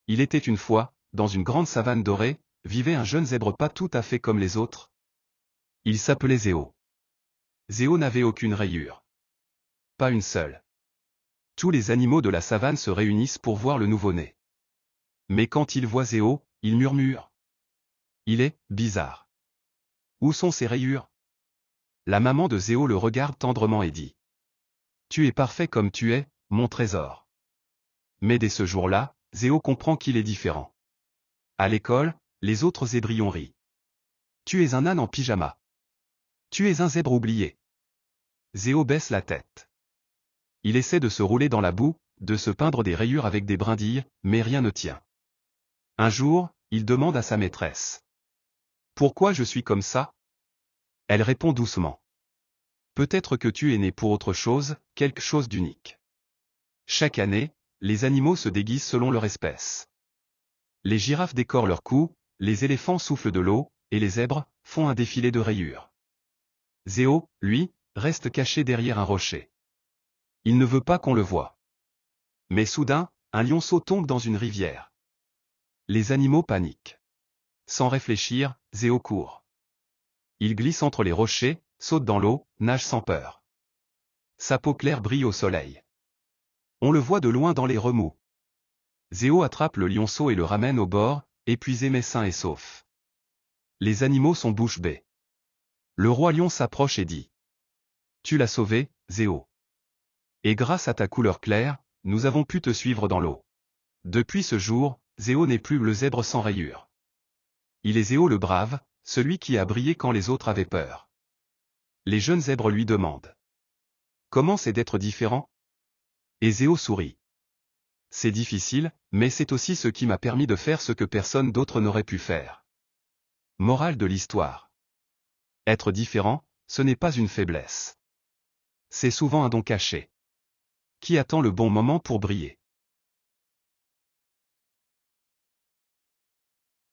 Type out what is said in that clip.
Il était une fois, dans une grande savane dorée, vivait un jeune zèbre pas tout à fait comme les autres. Il s'appelait Zéo. Zéo n'avait aucune rayure. Pas une seule. Tous les animaux de la savane se réunissent pour voir le nouveau-né. Mais quand ils voient Zéo, ils murmurent. Il est bizarre. Où sont ses rayures? La maman de Zéo le regarde tendrement et dit. Tu es parfait comme tu es, mon trésor. Mais dès ce jour-là, Zéo comprend qu'il est différent. À l'école, les autres zébrillons rient. Tu es un âne en pyjama. Tu es un zèbre oublié. Zéo baisse la tête. Il essaie de se rouler dans la boue, de se peindre des rayures avec des brindilles, mais rien ne tient. Un jour, il demande à sa maîtresse. Pourquoi je suis comme ça? Elle répond doucement. Peut-être que tu es né pour autre chose, quelque chose d'unique. Chaque année, les animaux se déguisent selon leur espèce. Les girafes décorent leur cou, les éléphants soufflent de l'eau, et les zèbres font un défilé de rayures. Zéo, lui, reste caché derrière un rocher. Il ne veut pas qu'on le voie. Mais soudain, un lionceau tombe dans une rivière. Les animaux paniquent. Sans réfléchir, Zéo court. Il glisse entre les rochers, saute dans l'eau, nage sans peur. Sa peau claire brille au soleil. On le voit de loin dans les remous. Zéo attrape le lionceau et le ramène au bord, épuisé mais sain et sauf. Les animaux sont bouche bée. Le roi lion s'approche et dit. Tu l'as sauvé, Zéo. Et grâce à ta couleur claire, nous avons pu te suivre dans l'eau. Depuis ce jour, Zéo n'est plus le zèbre sans rayures. Il est Zéo le brave, celui qui a brillé quand les autres avaient peur. Les jeunes zèbres lui demandent. Comment c'est d'être différent? Et Zéo sourit. C'est difficile, mais c'est aussi ce qui m'a permis de faire ce que personne d'autre n'aurait pu faire. Morale de l'histoire. Être différent, ce n'est pas une faiblesse. C'est souvent un don caché. Qui attend le bon moment pour briller?